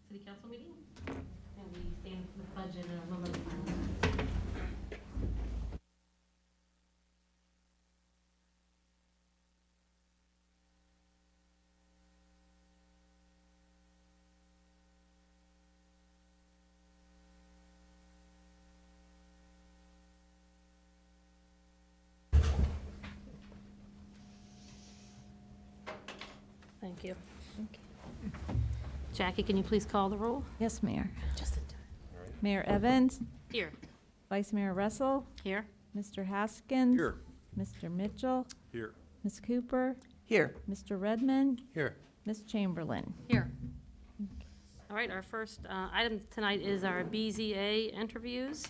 City Council meeting. And we stand for the pledge and a moment of silence. Thank you. Jackie, can you please call the roll? Yes, Mayor. Just Mayor Evans, here. Vice Mayor Russell, Here. Mr. Haskins. Here. Mr. Mitchell, Here. Ms. Cooper, Here. Mr. Redmond, Here. Ms. Chamberlain. Here. All right, our first item tonight is our BZA interviews.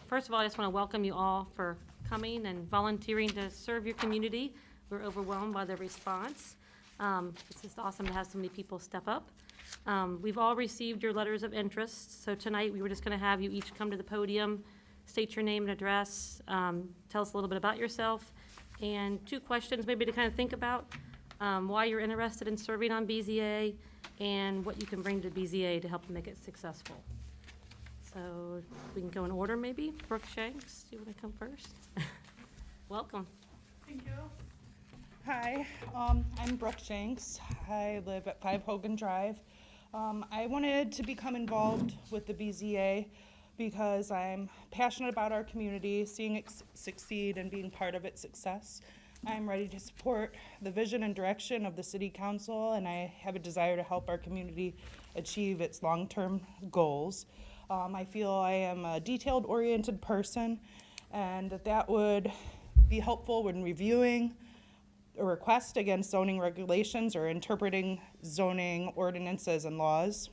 First of all, I just want to welcome you all for coming and volunteering to serve your community. We're overwhelmed by the response. It's just awesome to have so many people step up. We've all received your letters of interest, so tonight we were just going to have you each come to the podium, state your name and address, tell us a little bit about yourself, and 2 questions maybe to kind of think about, why you're interested in serving on BZA, and what you can bring to BZA to help make it successful. So we can go in order maybe. Brooke Shanks, do you want to come first? Welcome. Thank you. Hi, I'm Brooke Shanks. I live at 5 Hogan Drive. I wanted to become involved with the BZA because I'm passionate about our community, seeing it succeed and being part of its success. I'm ready to support the vision and direction of the City Council, and I have a desire to help our community achieve its long-term goals. I feel I am a detailed-oriented person, and that would be helpful when reviewing a request against zoning regulations or interpreting zoning ordinances and laws.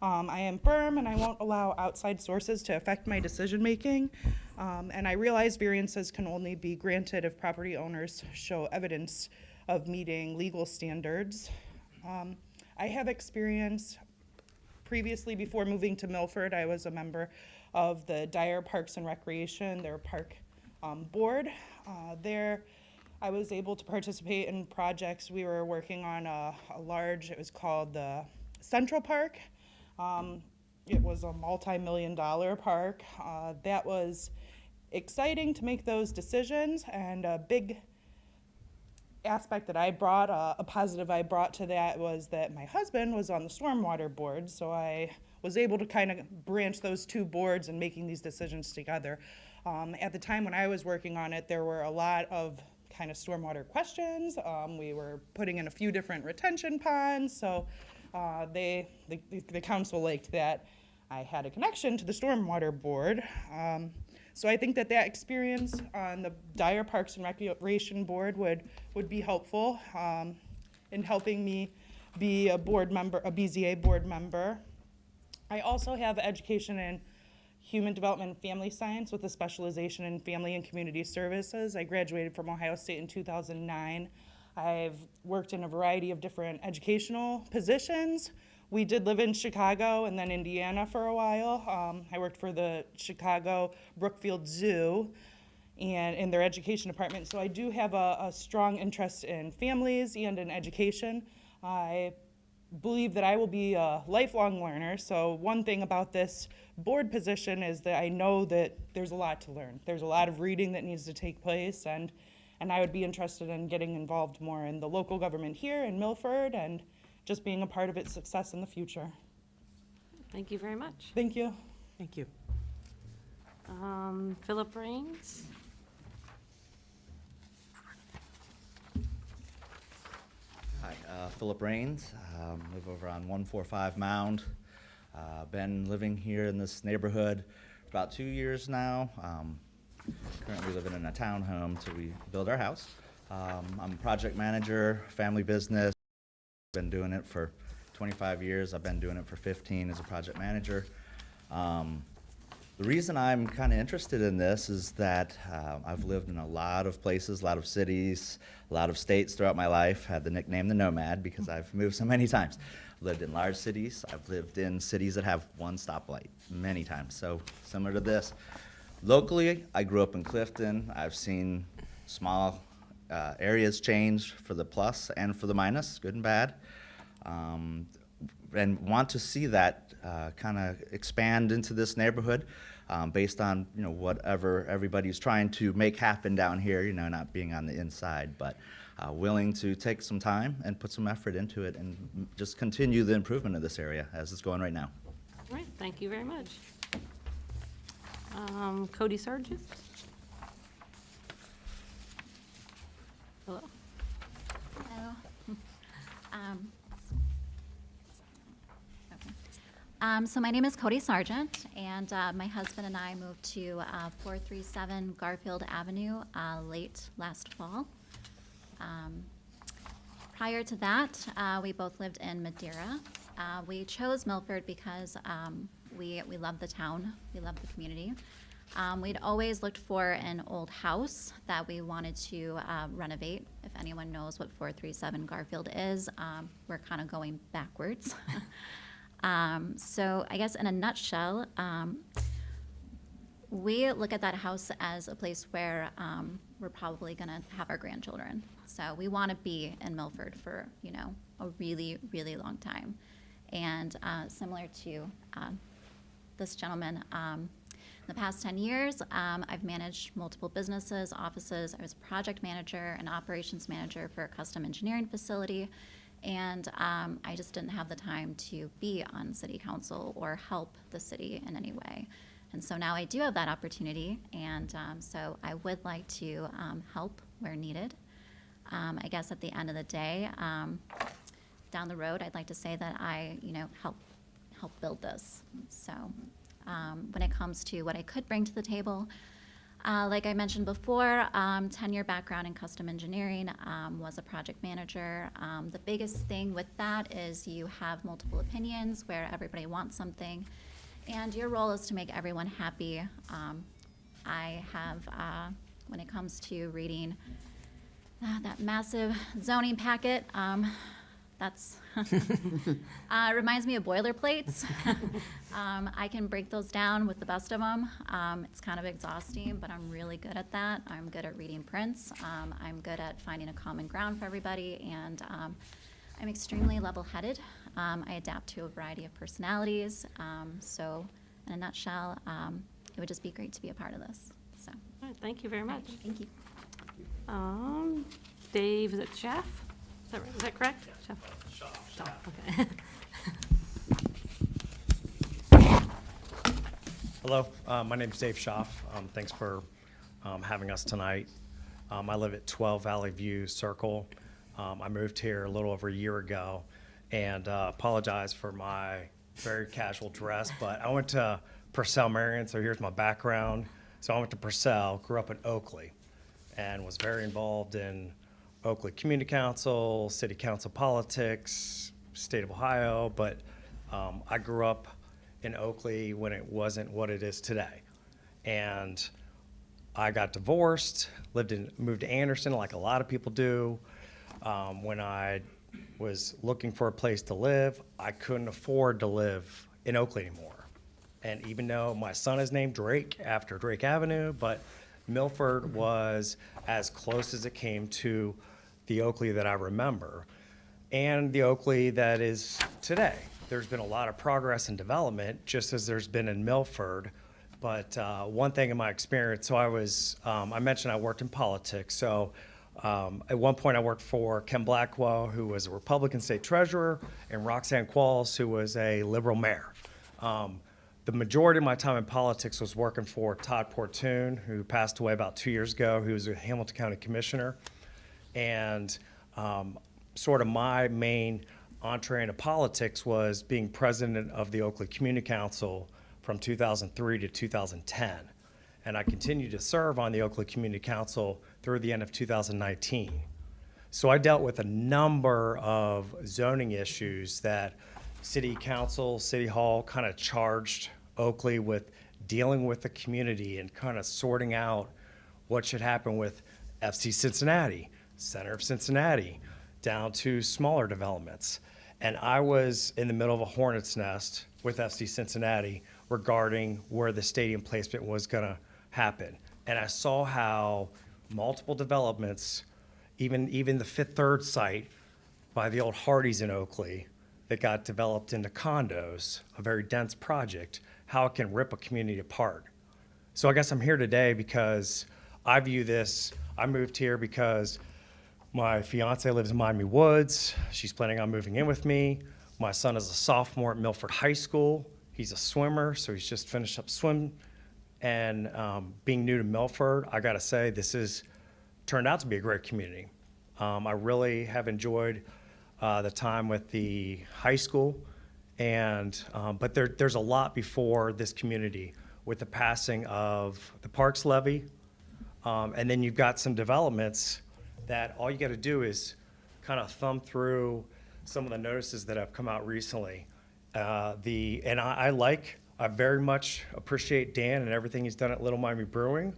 I am firm and I won't allow outside sources to affect my decision-making. And I realize variances can only be granted if property owners show evidence of meeting legal standards. I have experience previously, before moving to Milford, I was a member of the Dyer Parks and Recreation, their park board. There, I was able to participate in projects. We were working on a large, it was called the Central Park. It was a multi-million-dollar park. That was exciting to make those decisions, and a big aspect that I brought, a positive I brought to that, was that my husband was on the stormwater board, so I was able to kind of branch those 2 boards and making these decisions together. At the time when I was working on it, there were a lot of kind of stormwater questions. We were putting in a few different retention ponds, so the council liked that I had a connection to the stormwater board. So I think that experience on the Dyer Parks and Recreation Board would be helpful in helping me be a board member, a BZA board member. I also have education in Human Development and Family Science with a specialization in Family and Community Services. I graduated from Ohio State in 2009. I've worked in a variety of different educational positions. We did live in Chicago and then Indiana for a while. I worked for the Chicago Brookfield Zoo and in their education department, so I do have a strong interest in families and in education. I believe that I will be a lifelong learner, so one thing about this board position is that I know that there's a lot to learn. There's a lot of reading that needs to take place, and I would be interested in getting involved more in the local government here in Milford and just being a part of its success in the future. Thank you very much. Thank you. Thank you. Philip Raines. Hi, Philip Raines. Live over on 145 Mound. Been living here in this neighborhood for about 2 years now. Currently living in a townhome till we build our house. I'm a project manager, family business. Been doing it for 25 years. I've been doing it for 15 as a project manager. The reason I'm kind of interested in this is that I've lived in a lot of places, a lot of cities, a lot of states throughout my life. Had the nickname the Nomad because I've moved so many times. I've lived in large cities. I've lived in cities that have one stoplight many times. So similar to this. Locally, I grew up in Clifton. I've seen small areas change for the plus and for the minus, good and bad. and want to see that kind of expand into this neighborhood based on, you know, whatever everybody's trying to make happen down here, you know, not being on the inside, but willing to take some time and put some effort into it and just continue the improvement of this area as it's going right now. All right, thank you very much. Cody Sargent? Hello? Hello. So my name is Cody Sargent, and my husband and I moved to 437 Garfield Avenue late last fall. Prior to that, we both lived in Madeira. We chose Milford because we love the town, we love the community. We'd always looked for an old house that we wanted to renovate. If anyone knows what 437 Garfield is, we're kind of going backwards. So I guess in a nutshell, we look at that house as a place where we're probably going to have our grandchildren. So we want to be in Milford for, you know, a really, really long time. And similar to this gentleman, in the past 10 years, I've managed multiple businesses, offices. I was a project manager and operations manager for a custom engineering facility. And I just didn't have the time to be on city council or help the city in any way. And so now I do have that opportunity, and so I would like to help where needed. I guess at the end of the day, down the road, I'd like to say that I, you know, help build this. So when it comes to what I could bring to the table, like I mentioned before, 10-year background in custom engineering, was a project manager. The biggest thing with that is you have multiple opinions where everybody wants something, and your role is to make everyone happy. I have, when it comes to reading that massive zoning packet, that's reminds me of boilerplates. I can break those down with the best of them. It's kind of exhausting, but I'm really good at that. I'm good at reading prints. I'm good at finding a common ground for everybody, and I'm extremely level-headed. I adapt to a variety of personalities. So in a nutshell, it would just be great to be a part of this. So, All right, thank you very much. thank you. Dave, is it Schaff? Is that right? Is that correct? Schaff. Schaff, okay. Hello, my name's Dave Schaff. Thanks for having us tonight. I live at 12 Valley View Circle. I moved here a little over a year ago, and apologize for my very casual dress, but I went to Purcell, Marion, so here's my background. So I went to Purcell, grew up in Oakley, and was very involved in Oakley Community Council, City Council politics, state of Ohio, but I grew up in Oakley when it wasn't what it is today. And I got divorced, moved to Anderson like a lot of people do. When I was looking for a place to live, I couldn't afford to live in Oakley anymore. And even though my son is named Drake after Drake Avenue, but Milford was as close as it came to the Oakley that I remember and the Oakley that is today. There's been a lot of progress and development, just as there's been in Milford. But one thing in my experience, so I mentioned I worked in politics. So at one point I worked for Ken Blackwell, who was a Republican state treasurer, and Roxanne Qualls, who was a liberal mayor. The majority of my time in politics was working for Todd Portune, who passed away about 2 years ago, who was a Hamilton County commissioner. And sort of my main entree into politics was being president of the Oakley Community Council from 2003 to 2010. And I continued to serve on the Oakley Community Council through the end of 2019. So I dealt with a number of zoning issues that City Council, City Hall kind of charged Oakley with dealing with the community and kind of sorting out what should happen with FC Cincinnati, Center of Cincinnati, down to smaller developments. And I was in the middle of a hornet's nest with FC Cincinnati regarding where the stadium placement was going to happen. And I saw how multiple developments, even the Fifth Third site by the old Hardee's in Oakley, that got developed into condos, a very dense project, how it can rip a community apart. So I guess I'm here today because I view this, I moved here because my fiance lives in Miami Woods. She's planning on moving in with me. My son is a sophomore at Milford High School. He's a swimmer, so he's just finished up swim. And being new to Milford, I gotta say, this has turned out to be a great community. I really have enjoyed the time with the high school, and but there's a lot before this community with the passing of the Parks Levy, and then you've got some developments that all you gotta do is kind of thumb through some of the notices that have come out recently. I very much appreciate Dan and everything he's done at Little Miami Brewing,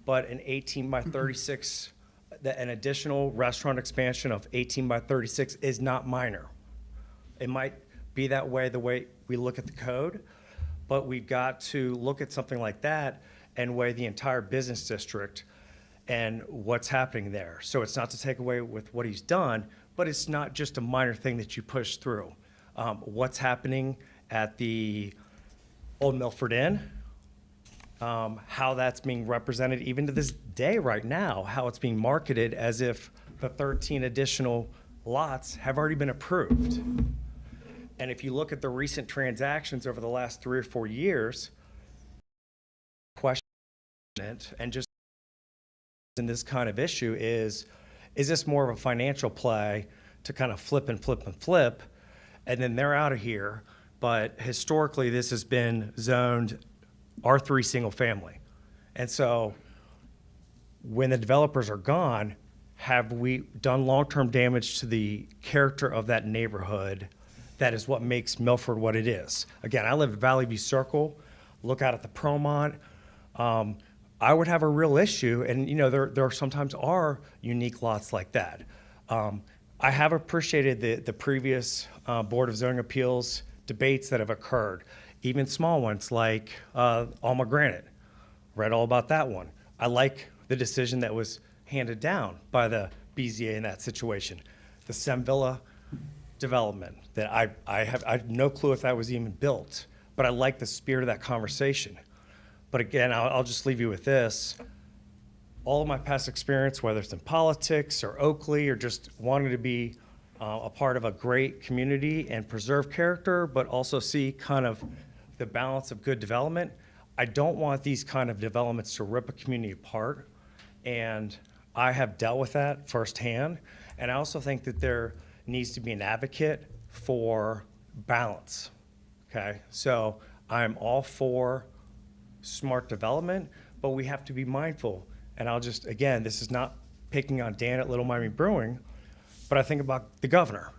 but an 18 by 36, an additional restaurant expansion of 18 by 36 is not minor. It might be that way the way we look at the code, but we've got to look at something like that and weigh the entire business district and what's happening there. So it's not to take away with what he's done, but it's not just a minor thing that you push through. What's happening at the Old Milford Inn, how that's being represented even to this day right now, how it's being marketed as if the 13 additional lots have already been approved. And if you look at the recent transactions over the last 3 or 4 years, question it, and just in this kind of issue is this more of a financial play to kind of flip and flip and flip, and then they're out of here? But historically, this has been zoned R3 single family. And so when the developers are gone, have we done long-term damage to the character of that neighborhood? That is what makes Milford what it is. Again, I live at Valley View Circle, look out at the Promont. I would have a real issue, and there sometimes are unique lots like that. I have appreciated the previous Board of Zoning Appeals debates that have occurred, even small ones like Alma Granite. Read all about that one. I like the decision that was handed down by the BZA in that situation. The Sem Villa development that I have no clue if that was even built, but I like the spirit of that conversation. But again, I'll just leave you with this. All of my past experience, whether it's in politics or Oakley or just wanting to be a part of a great community and preserve character, but also see kind of the balance of good development. I don't want these kind of developments to rip a community apart. And I have dealt with that firsthand. And I also think that there needs to be an advocate for balance, okay? So I'm all for smart development, but we have to be mindful. And I'll just, again, this is not picking on Dan at Little Miami Brewing, but I think about the governor.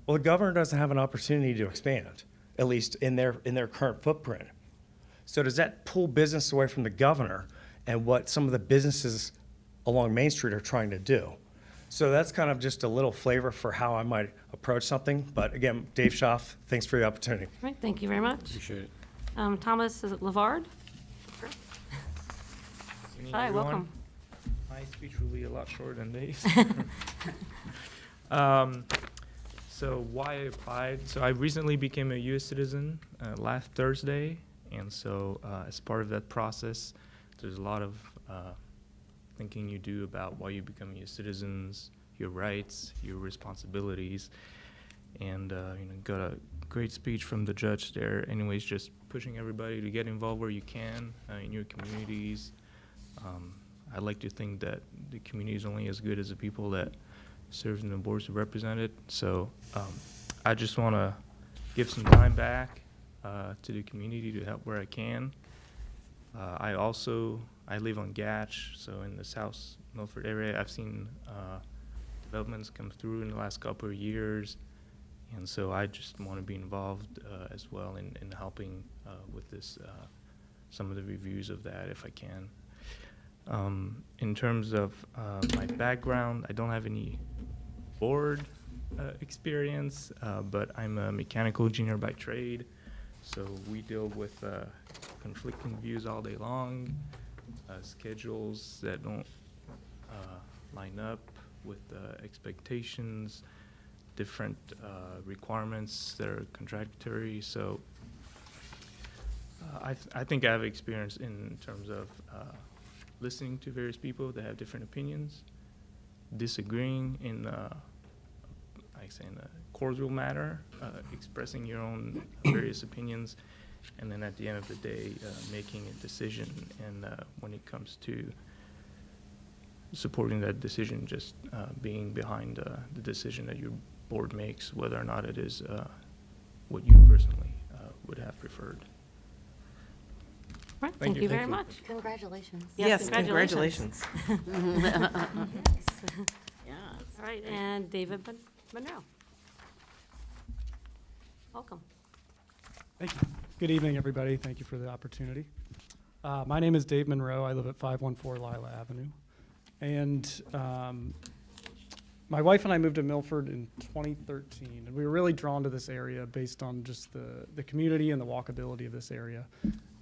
Well, the governor doesn't have an opportunity to expand, at least in their current footprint. So does that pull business away from the governor and what some of the businesses along Main Street are trying to do? So that's kind of just a little flavor for how I might approach something. But again, Dave Schaff, thanks for the opportunity. All right, thank you very much. Appreciate it. Thomas, is it Lavard? Evening, Hi, everyone. welcome. My speech will be a lot shorter than Dave's. So why I applied? So I recently became a U.S. citizen last Thursday, and so as part of that process, there's a lot of thinking you do about why you become U.S. citizens, your rights, your responsibilities, and got a great speech from the judge there. Anyways, just pushing everybody to get involved where you can in your communities. I like to think that the community is only as good as the people that serve in the boards of represented. So I just want to give some time back to the community to help where I can. I live on Gatch, so in the South Milford area. I've seen developments come through in the last couple of years, and so I just want to be involved as well in helping with this, some of the reviews of that if I can. In terms of my background, I don't have any board experience, but I'm a mechanical engineer by trade, so we deal with conflicting views all day long, schedules that don't line up with expectations, different requirements that are contradictory. So I think I have experience in terms of listening to various people that have different opinions, disagreeing in, like say, in a cordial manner, expressing your own various opinions, and then at the end of the day, making a decision. And when it comes to supporting that decision, just being behind the decision that your board makes, whether or not it is what you personally would have preferred. All right, thank you very much. Congratulations. Yes, congratulations. Yes. All right, and David Monroe. Welcome. Thank you. Good evening, everybody. Thank you for the opportunity. My name is Dave Monroe. I live at 514 Lila Avenue. And my wife and I moved to Milford in 2013. And we were really drawn to this area based on just the community and the walkability of this area.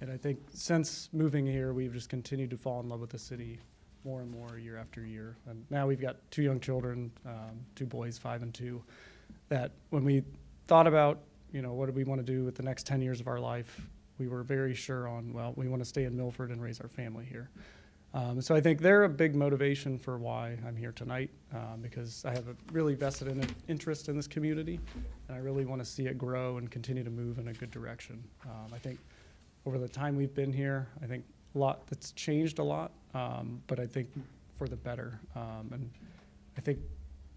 And I think since moving here, we've just continued to fall in love with the city more and more year after year. And now we've got 2 young children, 2 boys, 5 and 2, that when we thought about, what do we want to do with the next 10 years of our life, we were very sure on, well, we want to stay in Milford and raise our family here. So I think they're a big motivation for why I'm here tonight, because I have a really vested interest in this community, and I really want to see it grow and continue to move in a good direction. I think over the time we've been here, I think a lot that's changed a lot, but I think for the better. And I think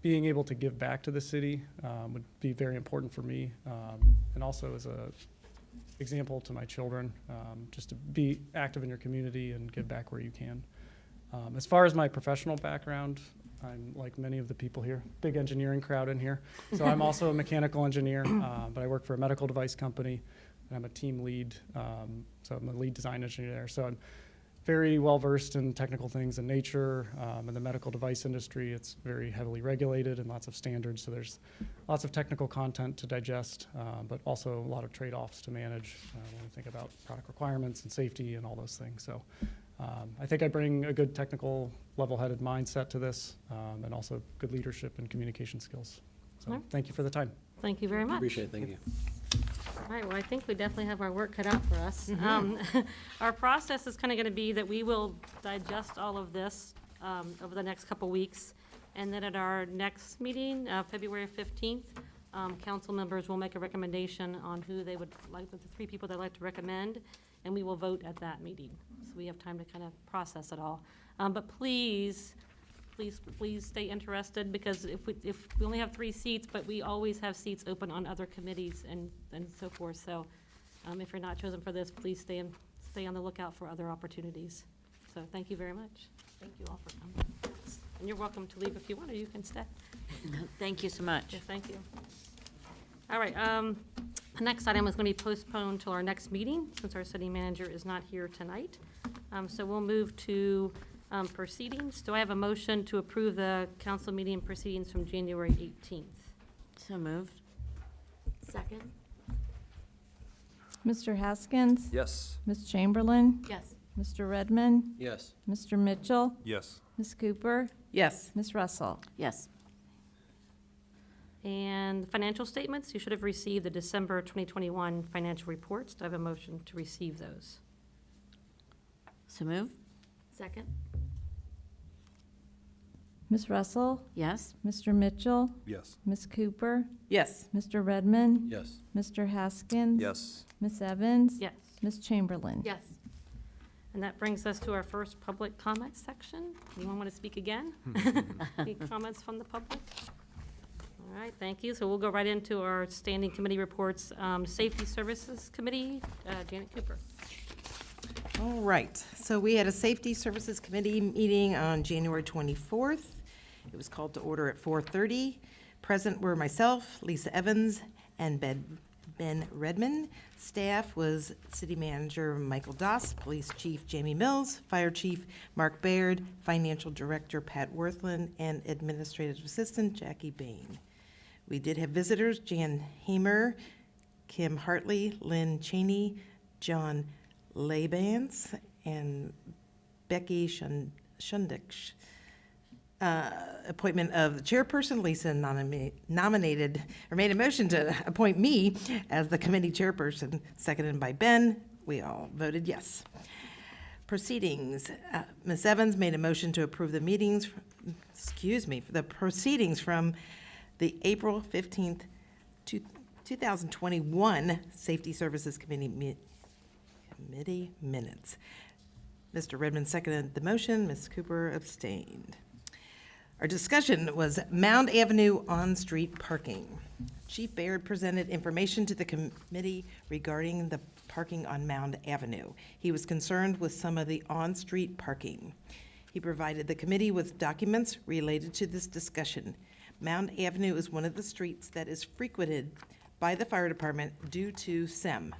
being able to give back to the city would be very important for me, and also as a example to my children, just to be active in your community and give back where you can. As far as my professional background, I'm like many of the people here, big engineering crowd in here. So I'm also a mechanical engineer, but I work for a medical device company, and I'm a team lead, so I'm a lead design engineer there. So I'm very well versed in technical things in nature. In the medical device industry, it's very heavily regulated and lots of standards, so there's lots of technical content to digest, but also a lot of trade-offs to manage when we think about product requirements and safety and all those things. So I think I bring a good technical, level-headed mindset to this, and also good leadership and communication skills. So thank you for the time. Thank you very much. Appreciate it, thank you. All right, well, I think we definitely have our work cut out for us. Our process is kind of going to be that we will digest all of this over the next couple weeks, and then at our next meeting, February 15th, council members will make a recommendation on who they would like, the 3 people they'd like to recommend, and we will vote at that meeting. So we have time to kind of process it all. But please stay interested, because if we only have 3 seats, but we always have seats open on other committees and so forth. So if you're not chosen for this, please stay on the lookout for other opportunities. So thank you very much. Thank you all for coming. And you're welcome to leave if you want, or you can stay. Thank you so much. Yes, thank you. All right, the next item is going to be postponed till our next meeting, since our city manager is not here tonight. So we'll move to proceedings. Do I have a motion to approve the council meeting proceedings from January 18th? So moved. Second? Mr. Haskins? Yes. Ms. Chamberlain? Yes. Mr. Redmond? Yes. Mr. Mitchell? Yes. Ms. Cooper? Yes. Ms. Russell? Yes. And financial statements, you should have received the December 2021 financial reports. Do I have a motion to receive those? So moved. Second? Ms. Russell? Yes. Mr. Mitchell? Yes. Ms. Cooper? Yes. Mr. Redmond? Yes. Mr. Haskins? Yes. Ms. Evans? Yes. Ms. Chamberlain? Yes. And that brings us to our first public comment section. Anyone want to speak again? Any comments from the public? All right, thank you. So we'll go right into our standing committee reports. Safety Services Committee, Janet Cooper. All right, so we had a Safety Services Committee meeting on January 24th. It was called to order at 4:30. Present were myself, Lisa Evans, and Ben Redmond. Staff was City Manager Michael Doss, Police Chief Jamie Mills, Fire Chief Mark Baird, Financial Director Pat Worthland, and Administrative Assistant Jackie Bain. We did have visitors, Jan Hamer, Kim Hartley, Lynn Cheney, John Labance, and Becky Shundich. appointment of the chairperson. Lisa nominated, or made a motion to appoint me as the committee chairperson, seconded by Ben. We all voted yes. Proceedings. Ms. Evans made a motion to approve the meetings, the proceedings from the April 15th, 2021 Safety Services Committee minutes. Mr. Redmond seconded the motion. Ms. Cooper abstained. Our discussion was Mound Avenue on-street parking. Chief Baird presented information to the committee regarding the parking on Mound Avenue. He was concerned with some of the on-street parking. He provided the committee with documents related to this discussion. Mound Avenue is one of the streets that is frequented by the fire department due to SEM,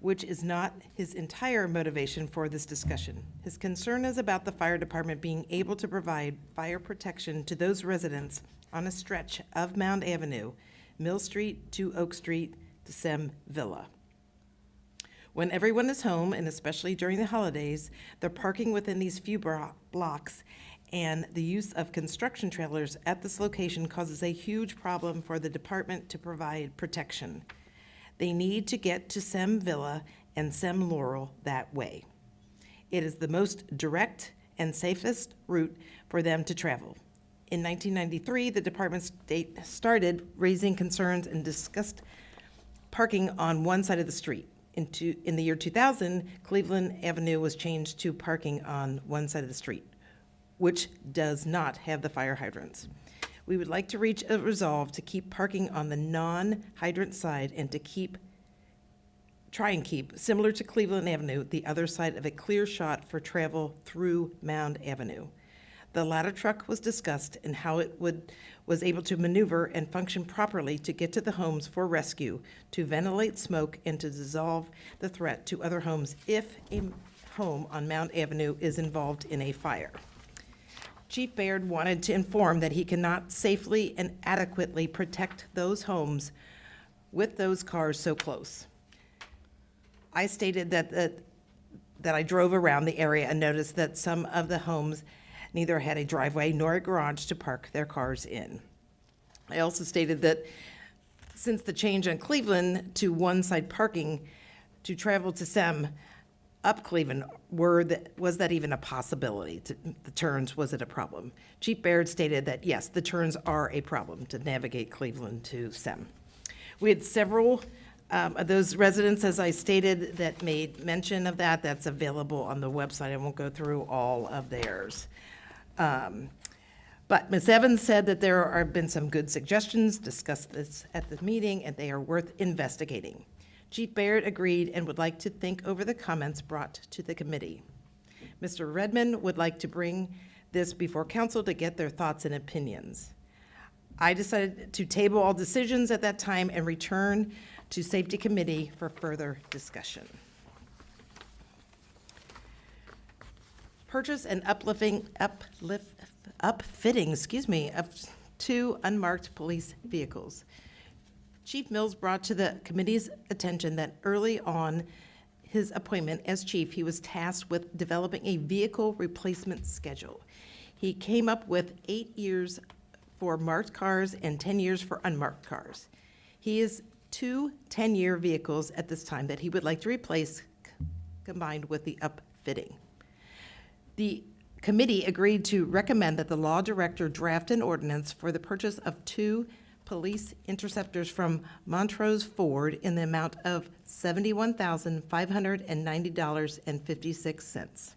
which is not his entire motivation for this discussion. His concern is about the fire department being able to provide fire protection to those residents on a stretch of Mound Avenue, Mill Street to Oak Street to Sem Villa. When everyone is home, and especially during the holidays, the parking within these few blocks and the use of construction trailers at this location causes a huge problem for the department to provide protection. They need to get to Sem Villa and Sem Laurel that way. It is the most direct and safest route for them to travel. In 1993, the department started raising concerns and discussed parking on one side of the street. In the year 2000, Cleveland Avenue was changed to parking on one side of the street, which does not have the fire hydrants. We would like to reach a resolve to keep parking on the non-hydrant side and to try and keep, similar to Cleveland Avenue, the other side of a clear shot for travel through Mound Avenue. The ladder truck was discussed and how it was able to maneuver and function properly to get to the homes for rescue, to ventilate smoke, and to dissolve the threat to other homes if a home on Mound Avenue is involved in a fire. Chief Baird wanted to inform that he cannot safely and adequately protect those homes with those cars so close. I stated that I drove around the area and noticed that some of the homes neither had a driveway nor a garage to park their cars in. I also stated that since the change on Cleveland to one-side parking to travel to Sem up Cleveland, was that even a possibility? The turns, was it a problem? Chief Baird stated that yes, the turns are a problem to navigate Cleveland to Sem. We had several of those residents, as I stated, that made mention of that. That's available on the website. I won't go through all of theirs. But Ms. Evans said that there have been some good suggestions, discussed this at the meeting, and they are worth investigating. Chief Baird agreed and would like to think over the comments brought to the committee. Mr. Redmond would like to bring this before council to get their thoughts and opinions. I decided to table all decisions at that time and return to Safety Committee for further discussion. Purchase and upfitting, of 2 unmarked police vehicles. Chief Mills brought to the committee's attention that early on his appointment as chief, he was tasked with developing a vehicle replacement schedule. He came up with 8 years for marked cars and 10 years for unmarked cars. He has 2 10-year vehicles at this time that he would like to replace, combined with the upfitting. The committee agreed to recommend that the law director draft an ordinance for the purchase of 2 police interceptors from Montrose Ford in the amount of $71,590.56.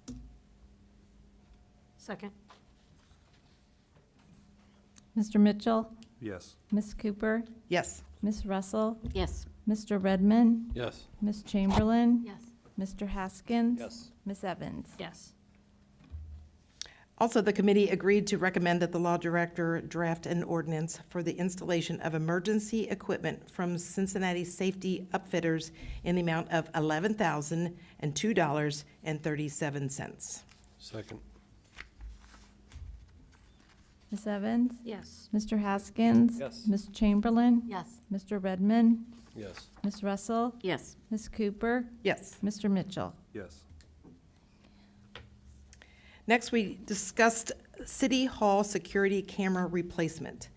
Second. Mr. Mitchell, Yes. Ms. Cooper, Yes. Ms. Russell, Yes. Mr. Redmond, Yes. Ms. Chamberlain, Yes. Mr. Haskins. Yes. Ms. Evans. Yes. Also, the committee agreed to recommend that the law director draft an ordinance for the installation of emergency equipment from Cincinnati Safety Upfitters in the amount of $11,002.37. Second. Ms. Evans, Yes. Mr. Haskins. Yes. Ms. Chamberlain, Yes. Mr. Redmond, Yes. Ms. Russell, Yes. Ms. Cooper, Yes. Mr. Mitchell. Yes. Next, we discussed City Hall security camera replacement.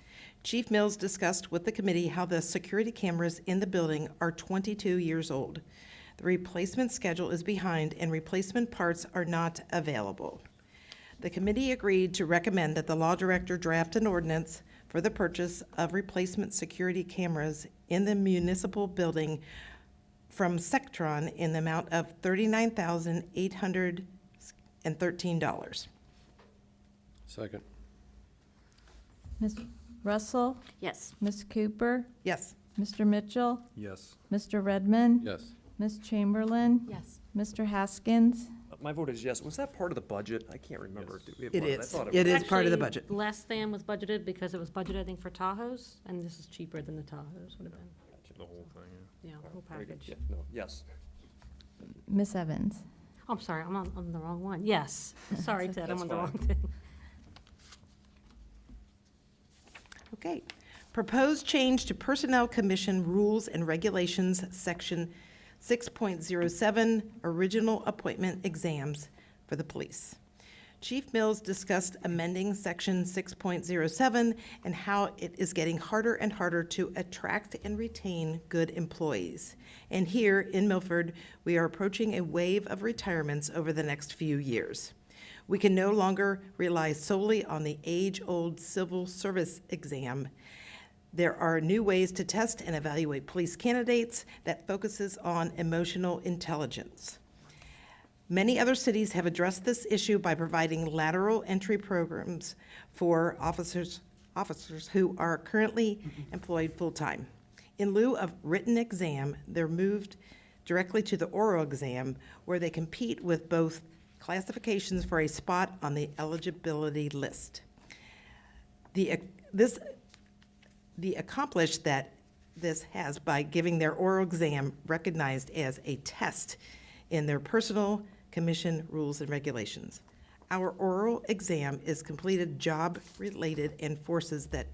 Chief Mills discussed with the committee how the security cameras in the building are 22 years old. The replacement schedule is behind and replacement parts are not available. The committee agreed to recommend that the law director draft an ordinance for the purchase of replacement security cameras in the municipal building from Sectron in the amount of $39,813. Second. Ms. Russell, Yes. Ms. Cooper, Yes. Mr. Mitchell, Yes. Mr. Redmond, Yes. Ms. Chamberlain, Yes. Mr. Haskins, My vote is yes. Was that part of the budget? I can't remember. Did we have It part of that? I is. thought It is part of the Actually, budget. Less than was budgeted because it was budgeted, I think, for Tahoes, and this is cheaper than the Tahoes would have been. The whole thing, Yeah, whole Very good. package. Yeah, no, yes. Ms. Evans. Oh, I'm sorry, I'm on the wrong one. Yes. Sorry, That's Ted, I'm okay. on the wrong That's thing. Okay. Proposed change to Personnel Commission Rules and Regulations, Section 6.07, Original Appointment Exams for the Police. Chief Mills discussed amending Section 6.07 and how it is getting harder and harder to attract and retain good employees. And here in Milford, we are approaching a wave of retirements over the next few years. We can no longer rely solely on the age-old civil service exam. There are new ways to test and evaluate police candidates that focuses on emotional intelligence. Many other cities have addressed this issue by providing lateral entry programs for officers who are currently employed full-time. In lieu of written exam, they're moved directly to the oral exam, where they compete with both classifications for a spot on the eligibility list. The accomplished that this has by giving their oral exam recognized as a test in their personal commission rules and regulations. Our oral exam is completed job-related and forces the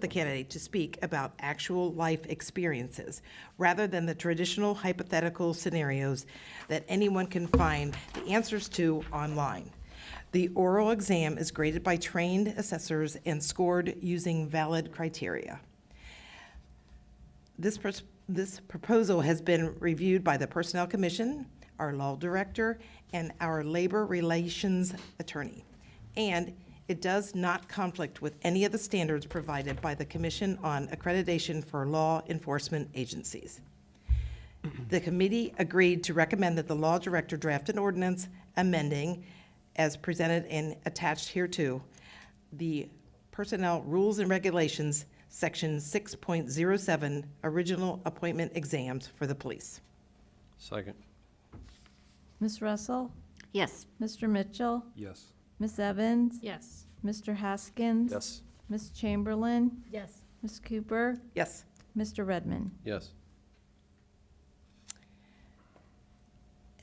candidate to speak about actual life experiences rather than the traditional hypothetical scenarios that anyone can find the answers to online. The oral exam is graded by trained assessors and scored using valid criteria. This proposal has been reviewed by the Personnel Commission, our law director, and our labor relations attorney. And it does not conflict with any of the standards provided by the Commission on Accreditation for Law Enforcement Agencies. The committee agreed to recommend that the law director draft an ordinance amending, as presented and attached hereto, the Personnel Rules and Regulations, Section 6.07, Original Appointment Exams for the Police. Second. Ms. Russell, Yes. Mr. Mitchell, Yes. Ms. Evans, Yes. Mr. Haskins, Yes. Ms. Chamberlain, Yes. Ms. Cooper, Yes. Mr. Redmond. Yes.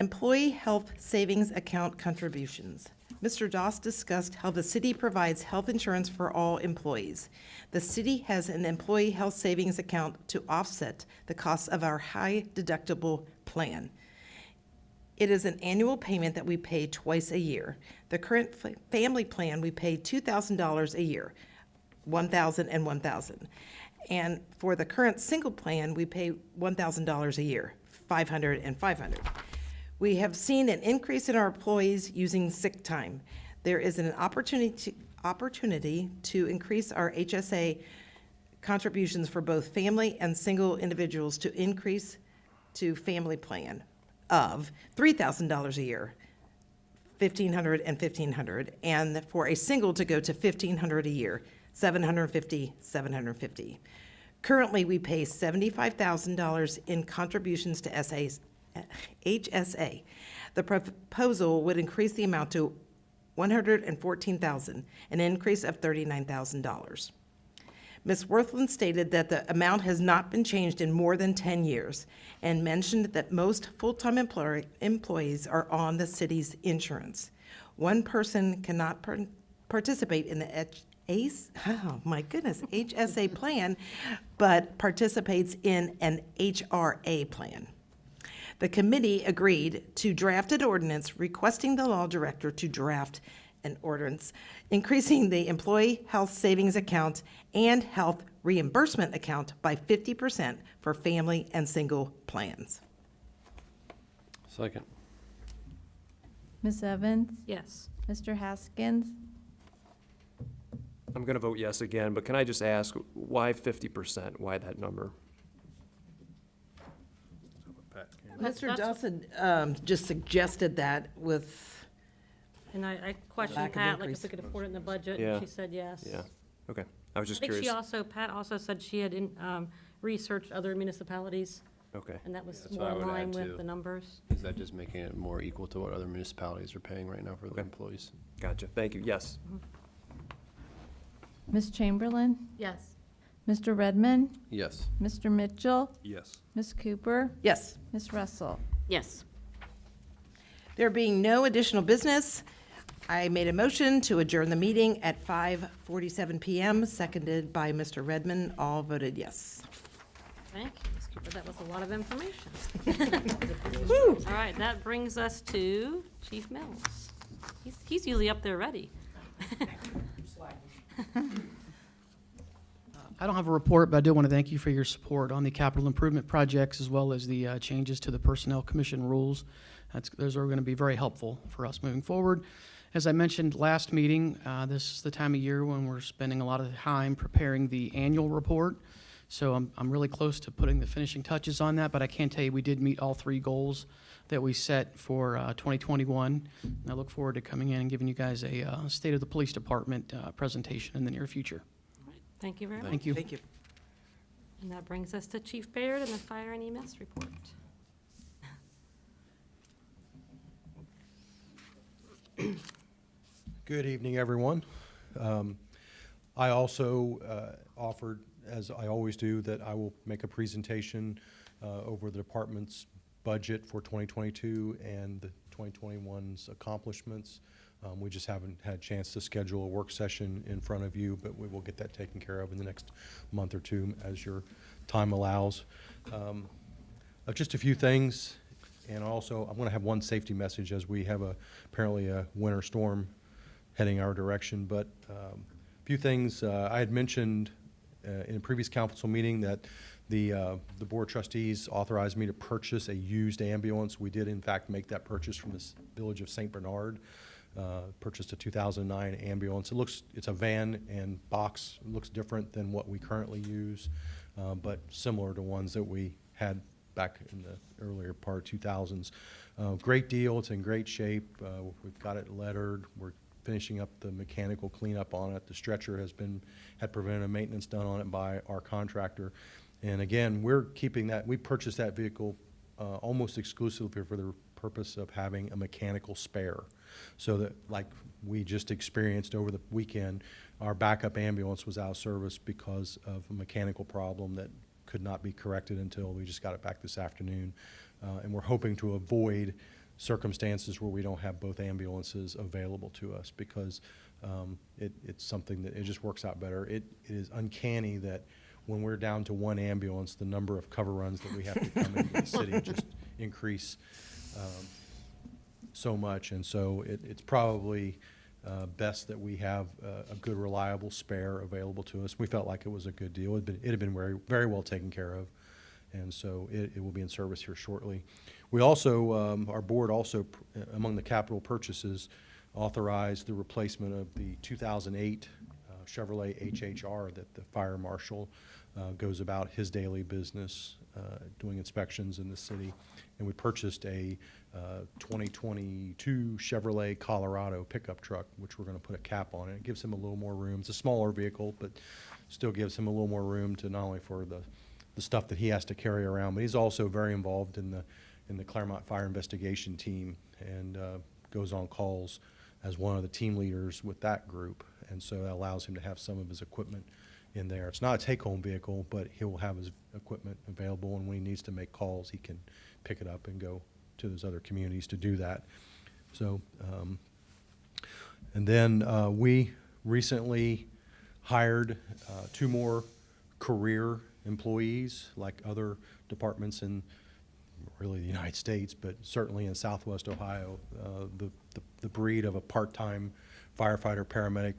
Employee Health Savings Account Contributions. Mr. Doss discussed how the city provides health insurance for all employees. The city has an employee health savings account to offset the costs of our high deductible plan. It is an annual payment that we pay twice a year. The current family plan, we pay $2,000 a year, $1,000 and $1,000. And for the current single plan, we pay $1,000 a year, $500 and $500. We have seen an increase in our employees using sick time. There is an opportunity to increase our HSA contributions for both family and single individuals to increase to family plan of $3,000 a year, $1,500 and $1,500, and for a single to go to $1,500 a year, $750, $750. Currently, we pay $75,000 in contributions to HSA. The proposal would increase the amount to $114,000, an increase of $39,000. Ms. Worthland stated that the amount has not been changed in more than 10 years and mentioned that most full-time employees are on the city's insurance. One person cannot participate in the HSA plan, but participates in an HRA plan. The committee agreed to draft an ordinance requesting the law director to draft an ordinance increasing the employee health savings account and health reimbursement account by 50% for family and single plans. Second. Ms. Evans? Yes. Mr. Haskins? I'm going to vote yes again, but can I just ask, why 50%? Why that number? Mr. Dawson just suggested that with, And I questioned Lack of Pat, like increase. if we could afford it in the budget, Yeah. and she said yes. Yeah, okay. I was I just think she curious. also, Pat also said she had researched other municipalities, Okay, and that was That's what more I in would line add, with too. the numbers. Is that just making it more equal to what other municipalities are paying right now for their Okay. employees? gotcha. Thank you. Yes. Ms. Chamberlain? Yes. Mr. Redmond? Yes. Mr. Mitchell? Yes. Ms. Cooper? yes. Ms. Russell? Yes. There being no additional business, I made a motion to adjourn the meeting at 5:47 PM, seconded by Mr. Redmond. All voted yes. Thank you, Ms. Cooper, that was a lot of information. All right, that brings us to Chief Mills. He's usually up there ready. I don't have a report, but I do want to thank you for your support on the capital improvement projects as well as the changes to the Personnel Commission rules. Those are going to be very helpful for us moving forward. As I mentioned last meeting, this is the time of year when we're spending a lot of time preparing the annual report. So I'm really close to putting the finishing touches on that, but I can tell you we did meet all 3 goals that we set for 2021. And I look forward to coming in and giving you guys a State of the Police Department presentation in the near future. Thank you very much. Thank you. Thank you. And that brings us to Chief Baird and the Fire and EMS report. Good evening, everyone. I also offered, as I always do, that I will make a presentation over the department's budget for 2022 and the 2021's accomplishments. We just haven't had a chance to schedule a work session in front of you, but we will get that taken care of in the next month or two as your time allows. Just a few things, and also I'm going to have one safety message as we have apparently a winter storm heading our direction. But a few things I had mentioned in a previous council meeting that the board of trustees authorized me to purchase a used ambulance. We did in fact make that purchase from the village of St. Bernard. Purchased a 2009 ambulance. It's a van and box. It looks different than what we currently use, but similar to ones that we had back in the earlier part of 2000s. Great deal. It's in great shape. We've got it lettered. We're finishing up the mechanical cleanup on it. The stretcher had preventive maintenance done on it by our contractor. And again, we're keeping that. We purchased that vehicle almost exclusively for the purpose of having a mechanical spare. So that, like we just experienced over the weekend, our backup ambulance was out of service because of a mechanical problem that could not be corrected until we just got it back this afternoon. And we're hoping to avoid circumstances where we don't have both ambulances available to us, because it's something that it just works out better. It is uncanny that when we're down to one ambulance, the number of cover runs that we have to come into the city just increase so much. And so it's probably best that we have a good, reliable spare available to us. We felt like it was a good deal. It had been very, very well taken care of. And so it will be in service here shortly. We also, our board also, among the capital purchases, authorized the replacement of the 2008 Chevrolet HHR that the fire marshal goes about his daily business doing inspections in the city. And we purchased a 2022 Chevrolet Colorado pickup truck, which we're going to put a cap on it. It gives him a little more room. It's a smaller vehicle, but still gives him a little more room to not only for the stuff that he has to carry around, but he's also very involved in the Claremont Fire Investigation Team, and goes on calls as one of the team leaders with that group. And so that allows him to have some of his equipment in there. It's not a take-home vehicle, but he will have his equipment available, and when he needs to make calls, he can pick it up and go to those other communities to do that. So, and then we recently hired 2 more career employees, like other departments in really the United States, but certainly in Southwest Ohio. The breed of a part-time firefighter, paramedic,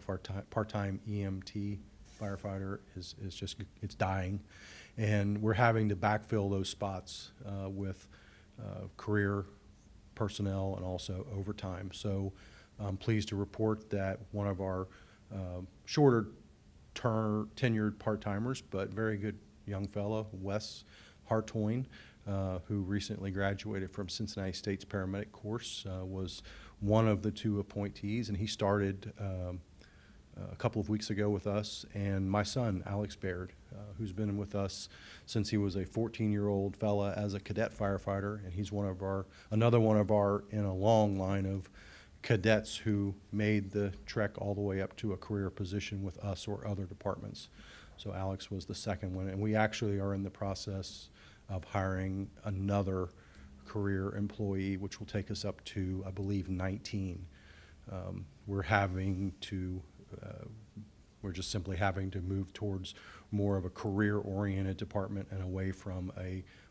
part-time EMT firefighter is just, it's dying. And we're having to backfill those spots with career personnel and also overtime. So I'm pleased to report that one of our shorter tenured part-timers, but very good young fellow, Wes Hartoin, who recently graduated from Cincinnati State's paramedic course, was one of the 2 appointees, and he started a couple of weeks ago with us. And my son, Alex Baird, who's been with us since he was a 14-year-old fella as a cadet firefighter, and he's another one of our in a long line of cadets who made the trek all the way up to a career position with us or other departments. So Alex was the second one, and we actually are in the process of hiring another career employee, which will take us up to, I believe, 19. We're just simply having to move towards more of a career-oriented department and away from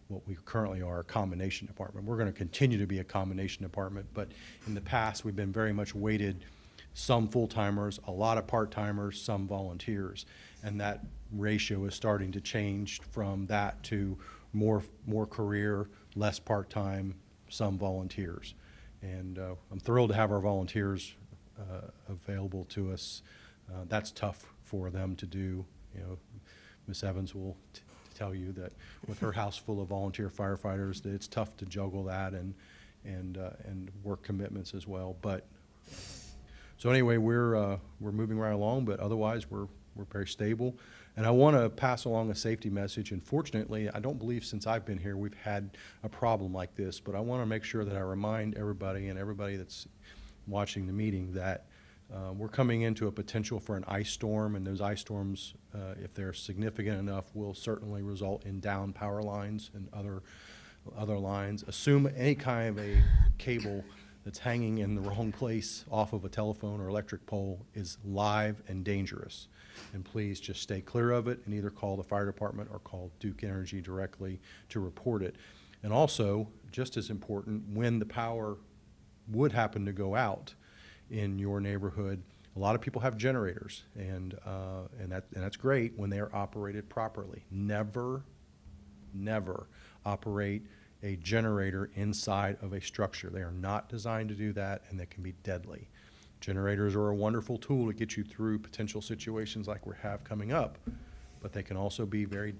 what we currently are, a combination department. We're going to continue to be a combination department, but in the past, we've been very much weighted, some full-timers, a lot of part-timers, some volunteers, and that ratio is starting to change from that to more career, less part-time, some volunteers. And I'm thrilled to have our volunteers available to us. That's tough for them to do. You know, Ms. Evans will tell you that with her house full of volunteer firefighters, that it's tough to juggle that and work commitments as well. But so anyway, we're moving right along, but otherwise we're very stable. And I want to pass along a safety message. And fortunately, I don't believe since I've been here we've had a problem like this, but I want to make sure that I remind everybody and everybody that's watching the meeting that we're coming into a potential for an ice storm, and those ice storms, if they're significant enough, will certainly result in down power lines and other lines. Assume any kind of a cable that's hanging in the wrong place off of a telephone or electric pole is live and dangerous. And please just stay clear of it and either call the fire department or call Duke Energy directly to report it. And also, just as important, when the power would happen to go out in your neighborhood, a lot of people have generators, and that's great when they are operated properly. Never operate a generator inside of a structure. They are not designed to do that, and they can be deadly. Generators are a wonderful tool to get you through potential situations like we have coming up, but they can also be very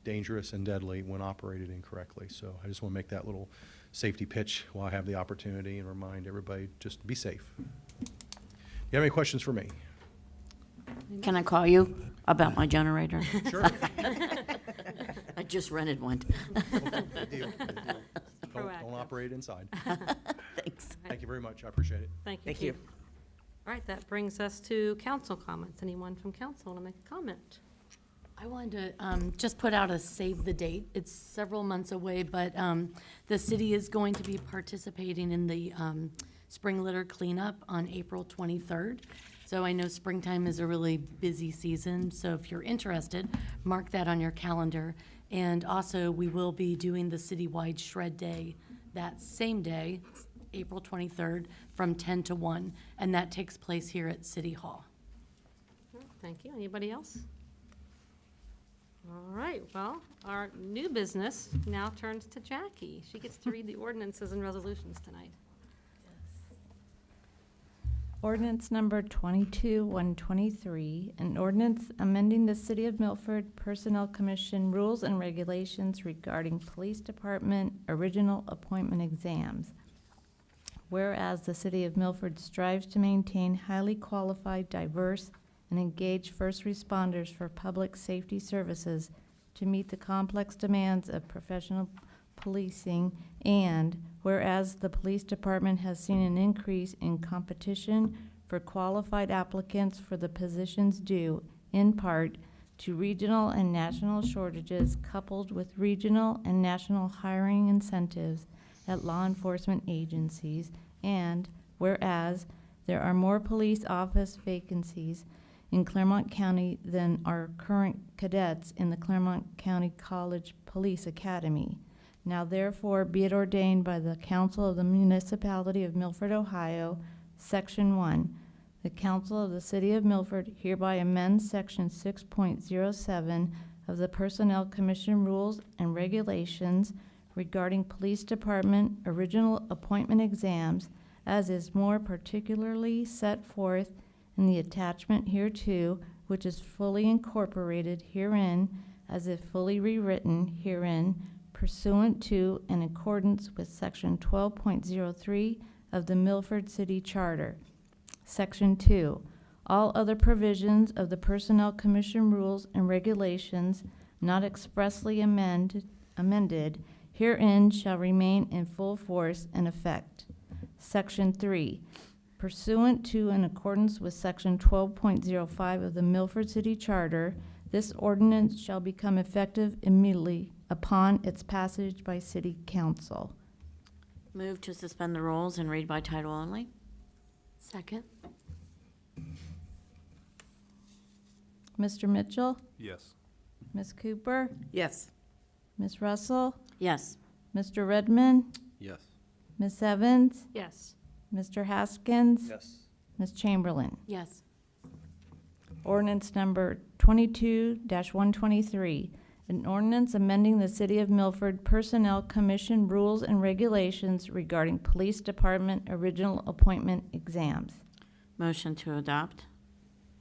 dangerous and deadly when operated incorrectly. So I just want to make that little safety pitch while I have the opportunity and remind everybody just be safe. You have any questions for me? Can I call you about my generator? Sure. I just rented one. Good deal. Don't operate inside. Thanks. Thank you very much. I appreciate it. Thank you. Thank Chief. you. All right, that brings us to council comments. Anyone from council want to make a comment? I wanted to just put out a save the date. It's several months away, but the city is going to be participating in the spring litter cleanup on April 23rd. So I know springtime is a really busy season, so if you're interested, mark that on your calendar. And also, we will be doing the citywide shred day that same day, April 23rd, from 10 to 1, and that takes place here at City Hall. Thank you. Anybody else? All right, well, our new business now turns to Jackie. She gets to read the ordinances and resolutions tonight. Ordinance number 22-123, an ordinance amending the City of Milford Personnel Commission rules and regulations regarding police department original appointment exams. Whereas the City of Milford strives to maintain highly qualified, diverse, and engaged first responders for public safety services to meet the complex demands of professional policing, and whereas the police department has seen an increase in competition for qualified applicants for the positions due, in part, to regional and national shortages coupled with regional and national hiring incentives at law enforcement agencies, and whereas there are more police office vacancies in Claremont County than are current cadets in the Claremont County College Police Academy. Now therefore be it ordained by the Council of the Municipality of Milford, Ohio, Section 1, The Council of the City of Milford hereby amends Section 6.07 of the Personnel Commission Rules and Regulations regarding Police Department original appointment exams, as is more particularly set forth in the attachment hereto, which is fully incorporated herein, as if fully rewritten herein, pursuant to and in accordance with Section 12.03 of the Milford City Charter. Section 2. All other provisions of the Personnel Commission Rules and Regulations not expressly amended herein shall remain in full force and effect. Section 3. Pursuant to and in accordance with Section 12.05 of the Milford City Charter, this ordinance shall become effective immediately upon its passage by City Council. Move to suspend the rules and read by title only. Second. Mr. Mitchell? Yes. Ms. Cooper? Yes. Ms. Russell? Yes. Mr. Redmond? Yes. Ms. Evans? Yes. Mr. Haskins? Yes. Ms. Chamberlain? Yes. Ordinance number 22-123, an ordinance amending the City of Milford Personnel Commission Rules and Regulations regarding Police Department original appointment exams. Motion to adopt.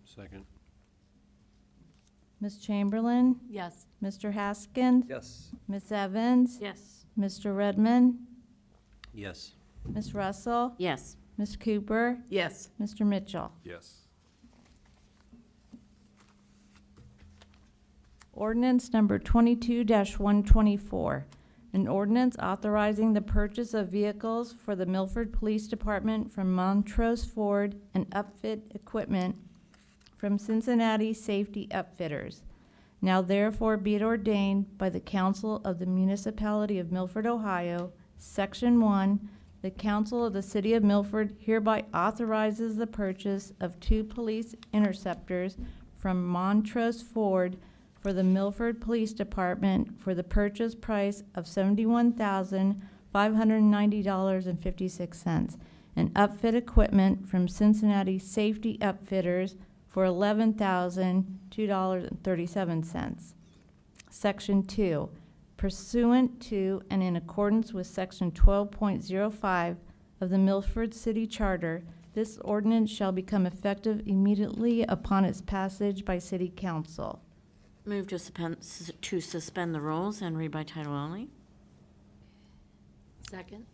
Second. Ms. Chamberlain? Yes. Mr. Haskins? Yes. Ms. Evans? Yes. Mr. Redmond? Yes. Ms. Russell? Yes. Ms. Cooper? Yes. Mr. Mitchell? Yes. Ordinance number 22-124, an ordinance authorizing the purchase of vehicles for the Milford Police Department from Montrose Ford and upfit equipment from Cincinnati Safety Upfitters. Now therefore be it ordained by the Council of the Municipality of Milford, Ohio, Section 1, the Council of the City of Milford hereby authorizes the purchase of 2 police interceptors from Montrose Ford for the Milford Police Department for the purchase price of $71,590.56, and upfit equipment from Cincinnati Safety Upfitters for $11,002.37. Section 2. Pursuant to and in accordance with Section 12.05 of the Milford City Charter, this ordinance shall become effective immediately upon its passage by City Council. Move to suspend the rules and read by title only. Second.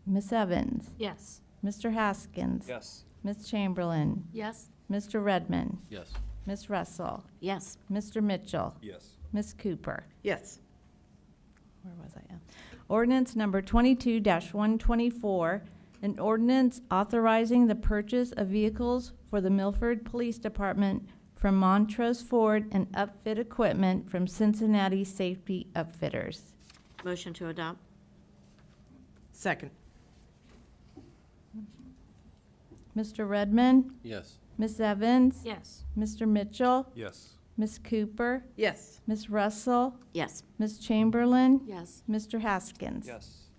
Ms. Evans? Yes. Mr. Haskins? Yes. Ms. Chamberlain? Yes. Mr. Redmond? Yes. Ms. Russell? Yes. Mr. Mitchell? Yes. Ms. Cooper? Yes. Where was I at? Ordinance number 22-124, an ordinance authorizing the purchase of vehicles for the Milford Police Department from Montrose Ford and upfit equipment from Cincinnati Safety Upfitters. Motion to adopt. Second. Mr. Redmond? Yes. Ms. Evans? Yes. Mr. Mitchell? Yes. Ms. Cooper? Yes. Ms. Russell? Yes. Ms. Chamberlain? Yes. Mr. Haskins? Yes.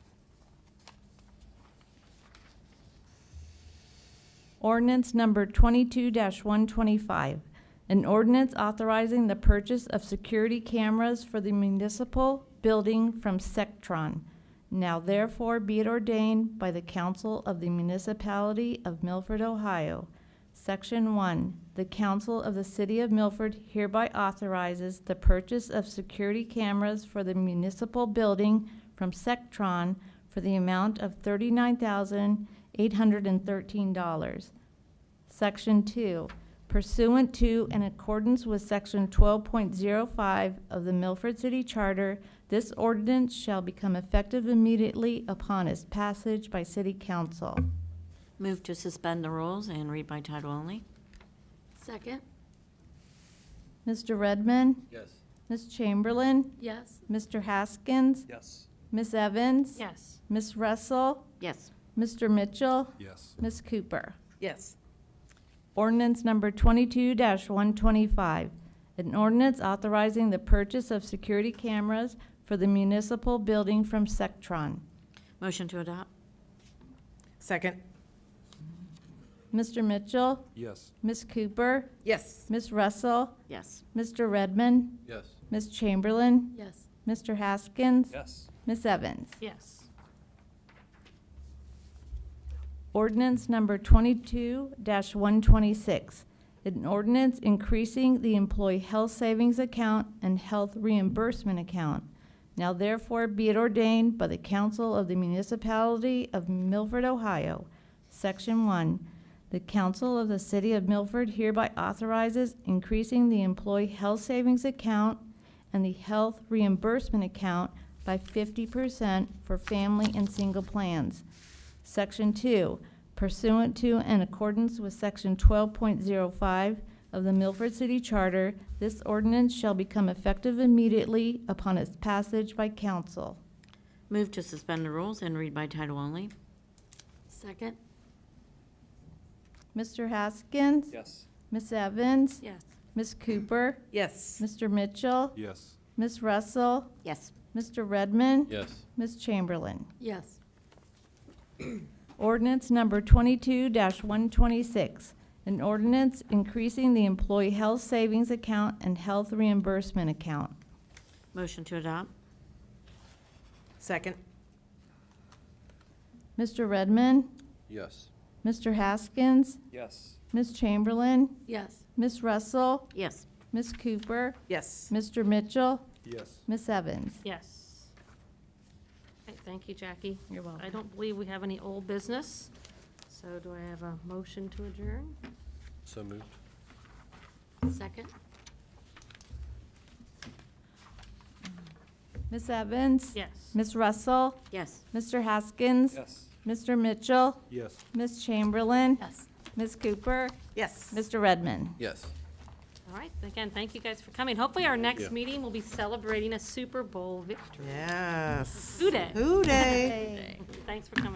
Ordinance number 22-125, an ordinance authorizing the purchase of security cameras for the municipal building from Sectron. Now therefore be it ordained by the Council of the Municipality of Milford, Ohio. Section 1. The Council of the City of Milford hereby authorizes the purchase of security cameras for the municipal building from Sectron for the amount of $39,813. Section 2. Pursuant to and in accordance with Section 12.05 of the Milford City Charter, this ordinance shall become effective immediately upon its passage by City Council. Move to suspend the rules and read by title only. Second. Mr. Redmond? Yes. Ms. Chamberlain? Yes. Mr. Haskins? Yes. Ms. Evans? Yes. Ms. Russell? Yes. Mr. Mitchell? Yes. Ms. Cooper? Yes. Ordinance number 22-125, an ordinance authorizing the purchase of security cameras for the municipal building from Sectron. Motion to adopt. Second. Mr. Mitchell, Yes. Ms. Cooper, Yes. Ms. Russell, Yes. Mr. Redmond, Yes. Ms. Chamberlain, Yes. Mr. Haskins, Yes. Ms. Evans. Yes. Ordinance number 22-126, an ordinance increasing the employee health savings account and health reimbursement account. Now therefore be it ordained by the Council of the Municipality of Milford, Ohio, Section 1, the Council of the City of Milford hereby authorizes increasing the employee health savings account and the health reimbursement account by 50% for family and single plans. Section 2, pursuant to and accordance with Section 12.05 of the Milford City Charter, this ordinance shall become effective immediately upon its passage by council. Move to suspend the rules and read by title only. Second? Mr. Haskins? Yes. Ms. Evans? Yes. Ms. Cooper? Yes. Mr. Mitchell? Yes. Ms. Russell? Yes. Mr. Redmond? Yes. Ms. Chamberlain? Yes. Ordinance number 22-126, an ordinance increasing the employee health savings account and health reimbursement account. Motion to adopt. Second. Mr. Redmond? Yes. Mr. Haskins? Yes. Ms. Chamberlain? Yes. Ms. Russell? Yes. Ms. Cooper? Yes. Mr. Mitchell? Yes. Ms. Evans? Yes. Okay, thank you, Jackie. You're welcome. I don't believe we have any old business. So do I have a motion to adjourn? So moved. Second? Ms. Evans? Yes. Ms. Russell? Yes. Mr. Haskins? Yes. Mr. Mitchell? Yes. Ms. Chamberlain? Yes. Ms. Cooper? Yes. Mr. Redmond? Yes. All right, again, thank you guys for coming. Hopefully our next Yeah. meeting will be celebrating a Super Bowl victory. Yes. Hoo day. Hoo day. Thanks for coming.